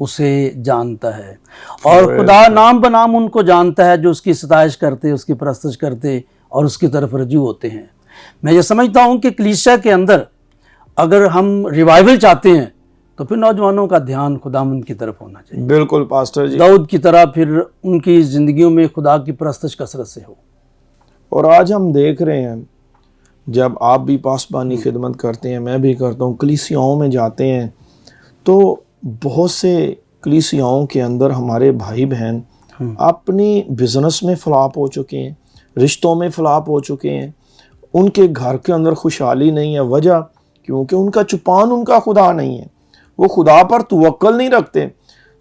اسے جانتا ہے، اور خدا نام بنام ان کو جانتا ہے جو اس کی ستائش کرتے، اس کی پرستش کرتے اور اس کی طرف رجوع ہوتے ہیں۔ میں یہ سمجھتا ہوں کہ کلیسیا کے اندر اگر ہم ریوائول چاہتے ہیں تو پھر نوجوانوں کا دھیان خداوند کی طرف ہونا چاہیے، بالکل پاسٹر جی، داؤد کی طرح پھر ان کی زندگیوں میں خدا کی پرستش کثرت سے ہو۔ اور آج ہم دیکھ رہے ہیں جب آپ بھی پاسبانی خدمت کرتے ہیں، میں بھی کرتا ہوں، کلیسیاؤں میں جاتے ہیں تو بہت سے کلیسیاؤں کے اندر ہمارے بھائی بہن اپنی بزنس میں فلاپ ہو چکے ہیں، رشتوں میں فلاپ ہو چکے ہیں، ان کے گھر کے اندر خوشحالی نہیں ہے۔ وجہ کیونکہ ان کا چپان ان کا خدا نہیں ہے، وہ خدا پر توکل نہیں رکھتے۔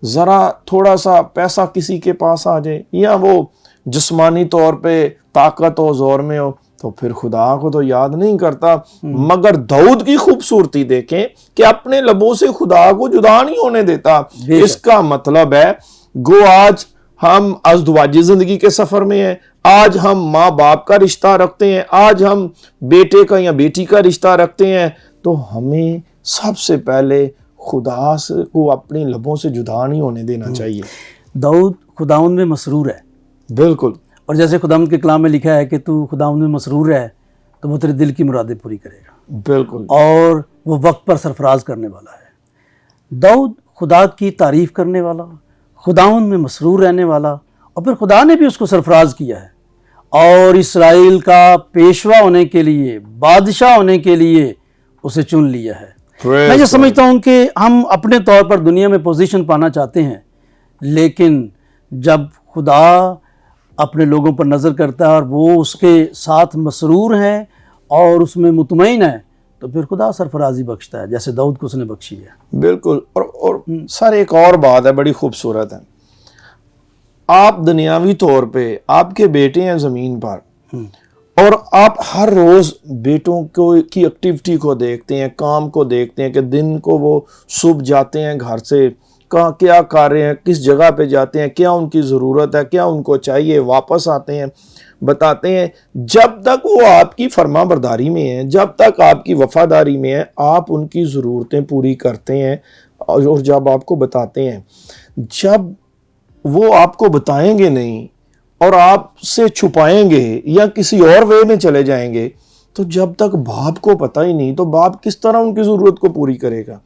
ذرا تھوڑا سا پیسہ کسی کے پاس آ جائے یا وہ جسمانی طور پہ طاقت ہو، زور میں ہو، تو پھر خدا کو تو یاد نہیں کرتا۔ مگر داؤد کی خوبصورتی دیکھیں کہ اپنے لبوں سے خدا کو جدا نہیں ہونے دیتا۔ اس کا مطلب ہے گو آج ہم ازدواجی زندگی کے سفر میں ہیں، آج ہم ماں باپ کا رشتہ رکھتے ہیں، آج ہم بیٹے کا یا بیٹی کا رشتہ رکھتے ہیں، تو ہمیں سب سے پہلے خدا کو اپنے لبوں سے جدا نہیں ہونے دینا چاہیے۔ داؤد خداوند میں مسرور ہے، بالکل، اور جیسے خداوند کے کلام میں لکھا ہے کہ تو خداوند میں مسرور ہے تو وہ تیرے دل کی مرادیں پوری کرے گا، بالکل، اور وہ وقت پر سرفراز کرنے والا ہے۔ داؤد خدا کی تعریف کرنے والا، خداوند میں مسرور رہنے والا، اور پھر خدا نے بھی اس کو سرفراز کیا ہے اور اسرائیل کا پیشوا ہونے کے لیے، بادشاہ ہونے کے لیے اسے چن لیا ہے۔ میں یہ سمجھتا ہوں کہ ہم اپنے طور پر دنیا میں پوزیشن پانا چاہتے ہیں، لیکن جب خدا اپنے لوگوں پر نظر کرتا ہے اور وہ اس کے ساتھ مسرور ہیں اور اس میں مطمئن ہے، تو پھر خدا سرفرازی بخشتا ہے، جیسے داؤد کو اس نے بخشی ہے۔ بالکل۔ اور سر ایک اور بات ہے بڑی خوبصورت ہے، آپ دنیاوی طور پہ آپ کے بیٹے ہیں زمین پر، اور آپ ہر روز بیٹوں کی ایکٹیویٹی کو دیکھتے ہیں، کام کو دیکھتے ہیں کہ دن کو وہ صبح جاتے ہیں گھر سے، کہاں کیا کر رہے ہیں، کس جگہ پہ جاتے ہیں، کیا ان کی ضرورت ہے، کیا ان کو چاہیے، واپس آتے ہیں بتاتے ہیں۔ جب تک وہ آپ کی فرما برداری میں ہیں، جب تک آپ کی وفاداری میں ہیں، آپ ان کی ضرورتیں پوری کرتے ہیں، اور جب آپ کو بتاتے ہیں، جب وہ آپ کو بتائیں گے نہیں اور آپ سے چھپائیں گے یا کسی اور وے میں چلے جائیں گے، تو جب تک باپ کو پتہ ہی نہیں تو باپ کس طرح ان کی ضرورت کو پوری کرے گا؟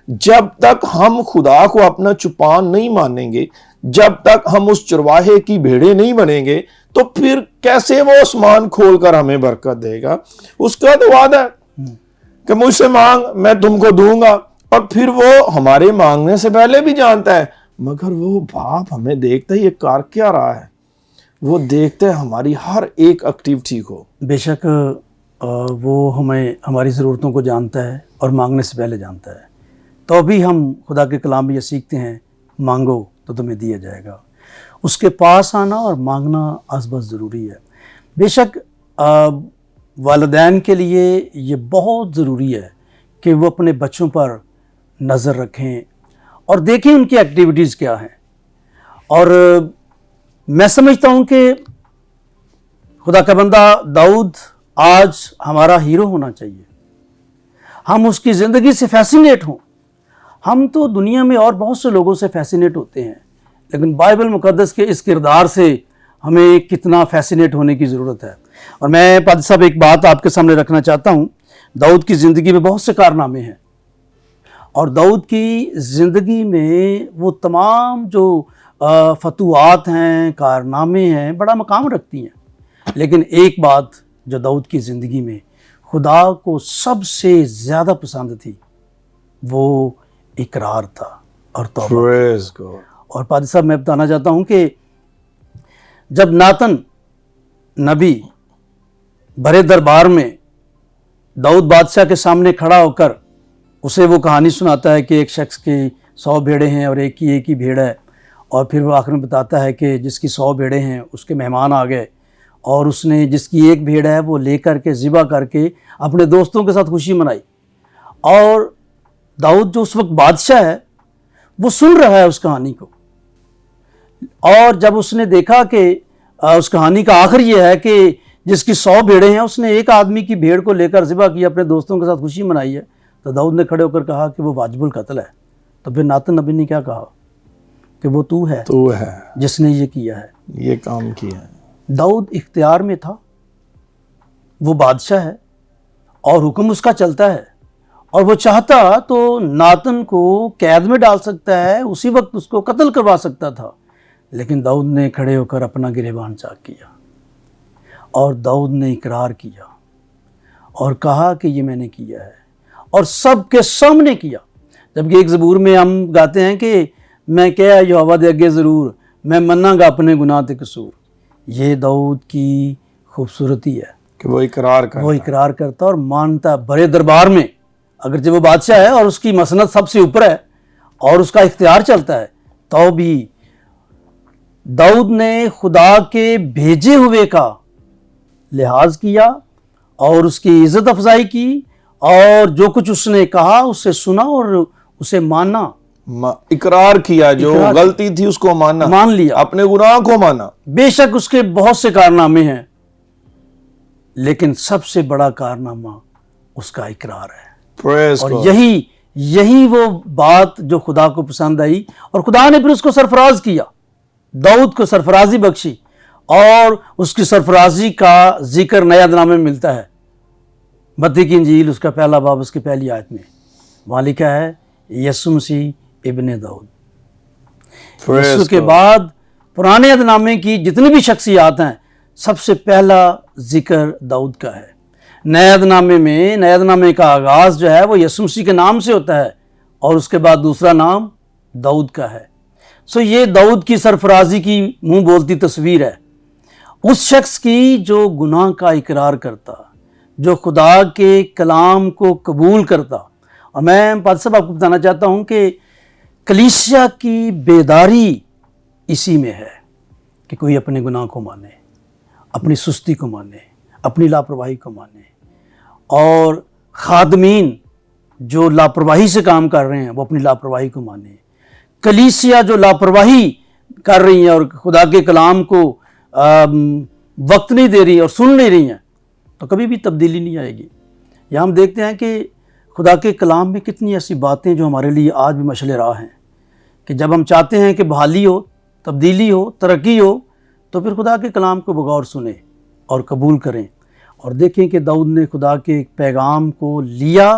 جب تک ہم خدا کو اپنا چپان نہیں مانیں گے، جب تک ہم اس چرواہے کی بھیڑیں نہیں بنیں گے، تو پھر کیسے وہ آسمان کھول کر ہمیں برکت دے گا؟ اس کا تو وعدہ ہے کہ مجھ سے مانگ میں تم کو دوں گا، اور پھر وہ ہمارے مانگنے سے پہلے بھی جانتا ہے۔ مگر وہ باپ ہمیں دیکھتا ہے یہ کر کیا رہا ہے، وہ دیکھتا ہے ہماری ہر ایک ایکٹیویٹی کو۔ بے شک وہ ہمیں ہماری ضرورتوں کو جانتا ہے اور مانگنے سے پہلے جانتا ہے، تو بھی ہم خدا کے کلام میں یہ سیکھتے ہیں، مانگو تو تمہیں دیا جائے گا۔ اس کے پاس آنا اور مانگنا آس پاس ضروری ہے۔ بے شک والدین کے لیے یہ بہت ضروری ہے کہ وہ اپنے بچوں پر نظر رکھیں اور دیکھیں ان کی ایکٹیویٹیز کیا ہیں، اور میں سمجھتا ہوں کہ خدا کا بندہ داؤد آج ہمارا ہیرو ہونا چاہیے، ہم اس کی زندگی سے فیسینیٹ ہوں۔ ہم تو دنیا میں اور بہت سے لوگوں سے فیسینیٹ ہوتے ہیں، لیکن بائبل مقدس کے اس کردار سے ہمیں کتنا فیسینیٹ ہونے کی ضرورت ہے۔ اور میں پادری صاحب ایک بات آپ کے سامنے رکھنا چاہتا ہوں، داؤد کی زندگی میں بہت سے کارنامے ہیں، اور داؤد کی زندگی میں وہ تمام جو فتوحات ہیں، کارنامے ہیں، بڑا مقام رکھتی ہیں، لیکن ایک بات جو داؤد کی زندگی میں خدا کو سب سے زیادہ پسند تھی، وہ اقرار تھا اور توبہ۔ اور پادری صاحب میں بتانا چاہتا ہوں کہ جب ناتن نبی بڑے دربار میں داؤد بادشاہ کے سامنے کھڑا ہو کر اسے وہ کہانی سناتا ہے کہ ایک شخص کی 100 بھیڑیں ہیں اور ایک ہی بھیڑ ہے، اور پھر وہ آخر میں بتاتا ہے کہ جس کی 100 بھیڑیں ہیں اس کے مہمان آ گئے، اور اس نے جس کی ایک بھیڑ ہے وہ لے کر کے ذبح کر کے اپنے دوستوں کے ساتھ خوشی منائی۔ اور داؤد جو اس وقت بادشاہ ہے وہ سن رہا ہے اس کہانی کو، اور جب اس نے دیکھا کہ اس کہانی کا آخر یہ ہے کہ جس کی 100 بھیڑیں ہیں اس نے ایک آدمی کی بھیڑ کو لے کر ذبح کیا، اپنے دوستوں کے ساتھ خوشی منائی ہے، تو داؤد نے کھڑے ہو کر کہا کہ وہ واجب القتل ہے۔ تو پھر ناتن نبی نے کیا کہا؟ کہ وہ تو ہے تو ہے جس نے یہ کیا ہے. یہ کام کیا ہے. داؤد اختیار میں تھا، وہ بادشاہ ہے اور حکم اس کا چلتا ہے، اور وہ چاہتا تو ناتن کو قید میں ڈال سکتا ہے، اسی وقت اس کو قتل کروا سکتا تھا، لیکن داؤد نے کھڑے ہو کر اپنا گریبان چاک کیا، اور داؤد نے اقرار کیا اور کہا کہ یہ میں نے کیا ہے، اور سب کے سامنے کیا. جبکہ ایک زبور میں ہم گاتے ہیں کہ میں کیا یہوہ دے اگے ضرور، میں مناں گا اپنے گناہ تے قصور. یہ داؤد کی خوبصورتی ہے کہ وہ اقرار کرتا وہ اقرار کرتا اور مانتا بڑے دربار میں، اگرچہ وہ بادشاہ ہے اور اس کی مسند سب سے اوپر ہے اور اس کا اختیار چلتا ہے، تو بھی داؤد نے خدا کے بھیجے ہوئے کا لحاظ کیا اور اس کی عزت افزائی کی، اور جو کچھ اس نے کہا اسے سنا اور اسے مانا، اقرار کیا، جو غلطی تھی اس کو مانا، مان لیا. اپنے گناہ کو مانا. بے شک اس کے بہت سے کارنامے ہیں، لیکن سب سے بڑا کارنامہ اس کا اقرار ہے. Praise اور God. یہی وہ بات جو خدا کو پسند آئی، اور خدا نے پھر اس کو سرفراز کیا، داؤد کو سرفرازی بخشی، اور اس کی سرفرازی کا ذکر نیا نامے میں ملتا ہے. متی کی انجیل اس کا پہلا باب اس کی پہلی آیت میں وہاں لکھا ہے یسوع مسیح ابن داؤد. Praise یسوع کے God. بعد پرانے عہد نامے کی جتنی بھی شخصیات ہیں، سب سے پہلا ذکر داؤد کا ہے. نئے عہد نامے میں نئے عہد نامے کا آغاز جو ہے وہ یسوع مسیح کے نام سے ہوتا ہے، اور اس کے بعد دوسرا نام داؤد کا ہے. یہ داؤد کی سرفرازی کی منہ بولتی تصویر ہے، اس شخص کی جو گناہ کا اقرار کرتا، جو خدا کے کلام کو قبول کرتا. اور میں پادری صاحب آپ کو بتانا چاہتا ہوں کہ کلیسیا کی بیداری اسی میں ہے کہ کوئی اپنے گناہ کو مانے، اپنی سستی کو مانے، اپنی لاپرواہی کو مانے، اور خادمین جو لاپرواہی سے کام کر رہے ہیں وہ اپنی لاپرواہی کو مانے. کلیسیا جو لاپرواہی کر رہی ہیں اور خدا کے کلام کو وقت نہیں دے رہی اور سن نہیں رہی ہیں، تو کبھی بھی تبدیلی نہیں آئے گی. یہاں ہم دیکھتے ہیں کہ خدا کے کلام میں کتنی ایسی باتیں جو ہمارے لیے آج بھی مشعل راہ ہیں، کہ جب ہم چاہتے ہیں کہ بحالی ہو، تبدیلی ہو، ترقی ہو، تو پھر خدا کے کلام کو بغور سنیں اور قبول کریں. اور دیکھیں کہ داؤد نے خدا کے پیغام کو لیا،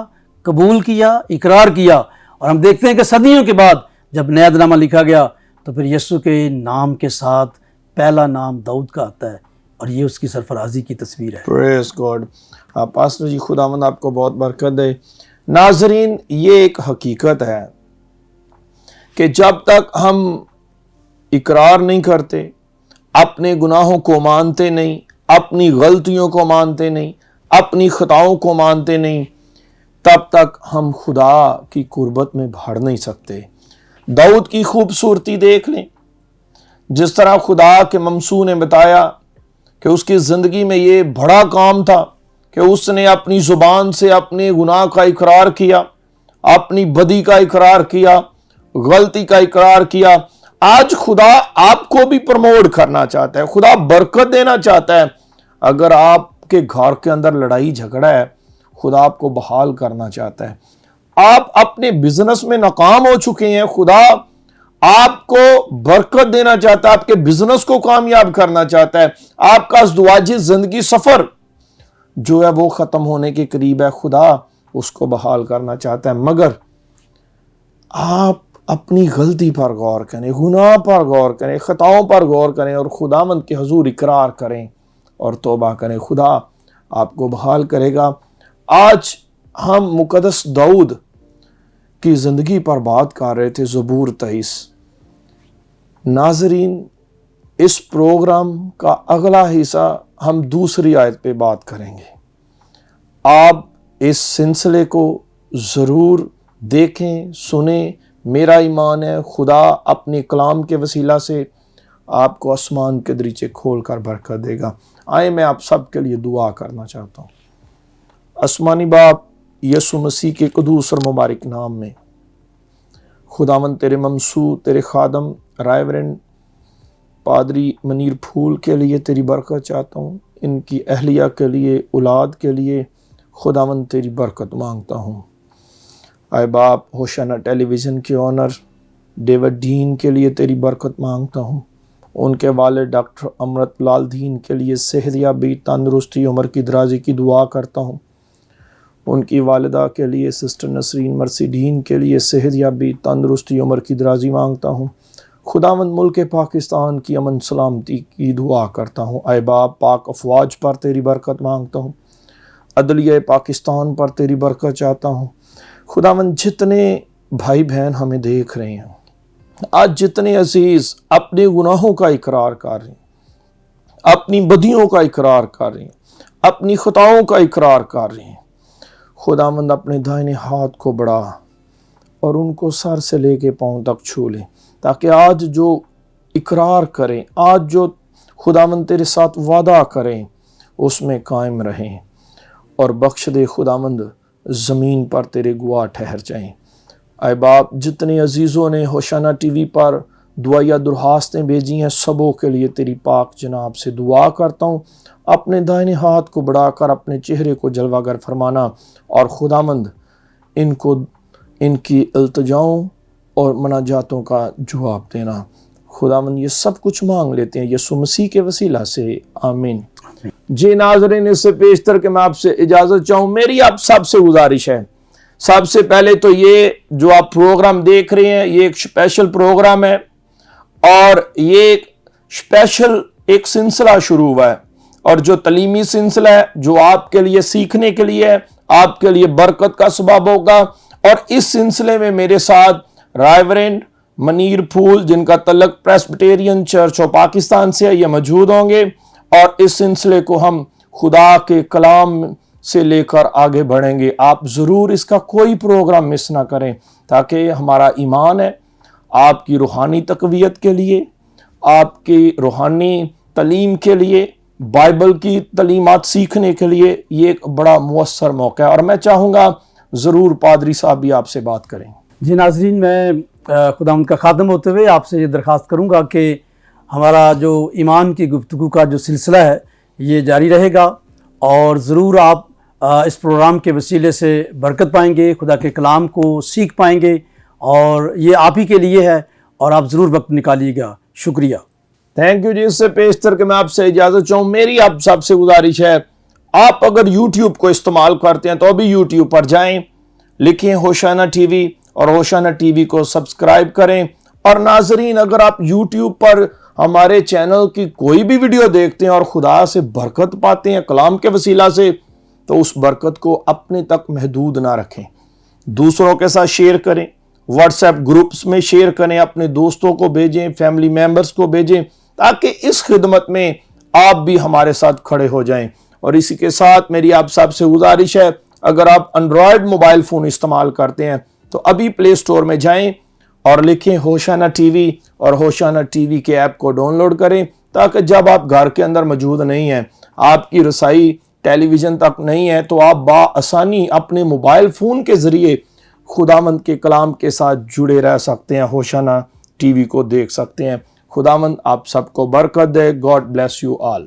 قبول کیا، اقرار کیا. اور ہم دیکھتے ہیں کہ صدیوں کے بعد جب نیا عہد نامہ لکھا گیا تو پھر یسوع کے نام کے ساتھ پہلا نام داؤد کا آتا ہے، اور یہ اس کی سرفرازی کی تصویر ہے. پریز گاڈ. پاسٹر جی خداوند آپ کو بہت برکت دے. ناظرین، یہ ایک حقیقت ہے کہ جب تک ہم اقرار نہیں کرتے، اپنے گناہوں کو مانتے نہیں، اپنی غلطیوں کو مانتے نہیں، اپنی خطاؤں کو مانتے نہیں، تب تک ہم خدا کی قربت میں بڑھ نہیں سکتے. داؤد کی خوبصورتی دیکھ لیں، جس طرح خدا کے ممسوح نے بتایا کہ اس کی زندگی میں یہ بڑا کام تھا کہ اس نے اپنی زبان سے اپنے گناہ کا اقرار کیا، اپنی بدی کا اقرار کیا، غلطی کا اقرار کیا. آج خدا آپ کو بھی پروموٹ کرنا چاہتا ہے، خدا برکت دینا چاہتا ہے. اگر آپ کے گھر کے اندر لڑائی جھگڑا ہے، خدا آپ کو بحال کرنا چاہتا ہے. آپ اپنے بزنس میں ناکام ہو چکے ہیں، خدا آپ کو برکت دینا چاہتا ہے، آپ کے بزنس کو کامیاب کرنا چاہتا ہے. آپ کا ازدواجی زندگی سفر جو ہے وہ ختم ہونے کے قریب ہے، خدا اس کو بحال کرنا چاہتا ہے. مگر آپ اپنی غلطی پر غور کریں، گناہ پر غور کریں، خطاؤں پر غور کریں، اور خداوند کے حضور اقرار کریں اور توبہ کریں. خدا آپ کو بحال کرے گا. آج ہم مقدس داؤد کی زندگی پر بات کر رہے تھے، زبور 23. ناظرین، اس پروگرام کا اگلا حصہ ہم دوسری آیت پہ بات کریں گے. آپ اس سلسلے کو ضرور دیکھیں، سنیں. میرا ایمان ہے خدا اپنے کلام کے وسیلہ سے آپ کو آسمان کے دریچے کھول کر برکت دے گا. آئے میں آپ سب کے لیے دعا کرنا چاہتا ہوں. آسمانی باپ، یسوع مسیح کے قدوس اور مبارک نام میں خداوند تیرے ممسوح، تیرے خادم رائیورنڈ پادری منیر پھول کے لیے تیری برکت چاہتا ہوں. ان کی اہلیہ کے لیے، اولاد کے لیے خداوند تیری برکت مانگتا ہوں. اے باپ، ہوشانہ ٹیلی ویژن کے آنر ڈیوڈ دین کے لیے تیری برکت مانگتا ہوں، ان کے والد ڈاکٹر امرت لال دین کے لیے صحت یابی، تندرستی، عمر کی درازی کی دعا کرتا ہوں، ان کی والدہ کے لیے سسٹر نسرین مرسی دین کے لیے صحت یابی، تندرستی، عمر کی درازی مانگتا ہوں، خداوند ملک پاکستان کی امن سلامتی کی دعا کرتا ہوں، اے باپ پاک افواج پر تیری برکت مانگتا ہوں، عدلیہ پاکستان پر تیری برکت چاہتا ہوں، خداوند جتنے بھائی بہن ہمیں دیکھ رہے ہیں آج، جتنے عزیز اپنے گناہوں کا اقرار کر رہے ہیں، اپنی بدیوں کا اقرار کر رہے ہیں، اپنی خطاؤں کا اقرار کر رہے ہیں، خداوند اپنے دائنے ہاتھ کو بڑھا اور ان کو سر سے لے کے پاؤں تک چھو لے، تاکہ آج جو اقرار کریں، آج جو خداوند تیرے ساتھ وعدہ کریں اس میں قائم رہیں، اور بخش دے خداوند زمین پر تیرے گواہ ٹھہر جائیں۔ اے باپ جتنے عزیزوں نے ہوشانہ ٹی وی پر دعائیا درخواستیں بھیجی ہیں، سبوں کے لیے تیری پاک جناب سے دعا کرتا ہوں، اپنے دائنے ہاتھ کو بڑھا کر اپنے چہرے کو جلوہ گر فرمانا، اور خداوند ان کی التجاؤں اور مناجاتوں کا جواب دینا۔ خداوند یہ سب کچھ مانگ لیتے ہیں یسوع مسیح کے وسیلہ سے، آمین۔ جی ناظرین، اس سے پیشتر کہ میں آپ سے اجازت چاہوں، میری آپ سب سے گزارش ہے، سب سے پہلے تو یہ جو آپ پروگرام دیکھ رہے ہیں یہ ایک اسپیشل پروگرام ہے، اور یہ ایک اسپیشل ایک سلسلہ شروع ہوا ہے، اور جو تعلیمی سلسلہ ہے جو آپ کے لیے سیکھنے کے لیے ہے، آپ کے لیے برکت کا سبب ہوگا۔ اور اس سلسلے میں میرے ساتھ ریورنڈ منیر پھول، جن کا تعلق پریسبیٹیرین چرچ آف پاکستان سے ہے، یہ موجود ہوں گے، اور اس سلسلے کو ہم خدا کے کلام سے لے کر آگے بڑھیں گے۔ آپ ضرور اس کا کوئی پروگرام مس نہ کریں، تاکہ ہمارا ایمان ہے آپ کی روحانی تقویت کے لیے، آپ کی روحانی تعلیم کے لیے، بائبل کی تعلیمات سیکھنے کے لیے یہ ایک بڑا مؤثر موقع ہے، اور میں چاہوں گا ضرور پادری صاحب بھی آپ سے بات کریں۔ جی ناظرین، میں خداوند کا خادم ہوتے ہوئے آپ سے یہ درخواست کروں گا کہ ہمارا جو ایمان کی گفتگو کا جو سلسلہ ہے یہ جاری رہے گا، اور ضرور آپ اس پروگرام کے وسیلے سے برکت پائیں گے، خدا کے کلام کو سیکھ پائیں گے، اور یہ آپ ہی کے لیے ہے، اور آپ ضرور وقت نکالیے گا۔ شکریہ۔ تھینک یو جی۔ اس سے پیشتر کہ میں آپ سے اجازت چاہوں، میری آپ سب سے گزارش ہے، آپ اگر یوٹیوب کو استعمال کرتے ہیں تو ابھی یوٹیوب پر جائیں، لکھیں ہوشانہ ٹی وی، اور ہوشانہ ٹی وی کو سبسکرائب کریں۔ اور ناظرین، اگر آپ یوٹیوب پر ہمارے چینل کی کوئی بھی ویڈیو دیکھتے ہیں اور خدا سے برکت پاتے ہیں کلام کے وسیلہ سے، تو اس برکت کو اپنے تک محدود نہ رکھیں، دوسروں کے ساتھ شیئر کریں، واٹس ایپ گروپس میں شیئر کریں، اپنے دوستوں کو بھیجیں، فیملی میمبرز کو بھیجیں، تاکہ اس خدمت میں آپ بھی ہمارے ساتھ کھڑے ہو جائیں۔ اور اسی کے ساتھ میری آپ سب سے گزارش ہے، اگر آپ انڈرائیڈ موبائل فون استعمال کرتے ہیں تو ابھی پلے سٹور میں جائیں اور لکھیں ہوشانہ ٹی وی، اور ہوشانہ ٹی وی کے ایپ کو ڈاؤن لوڈ کریں، تاکہ جب آپ گھر کے اندر موجود نہیں ہیں، آپ کی رسائی ٹیلی ویژن تک نہیں ہے، تو آپ بآسانی اپنے موبائل فون کے ذریعے خداوند کے کلام کے ساتھ جڑے رہ سکتے ہیں، ہوشانہ ٹی وی کو دیکھ سکتے ہیں۔ خداوند آپ سب کو برکت دے۔ God bless you all.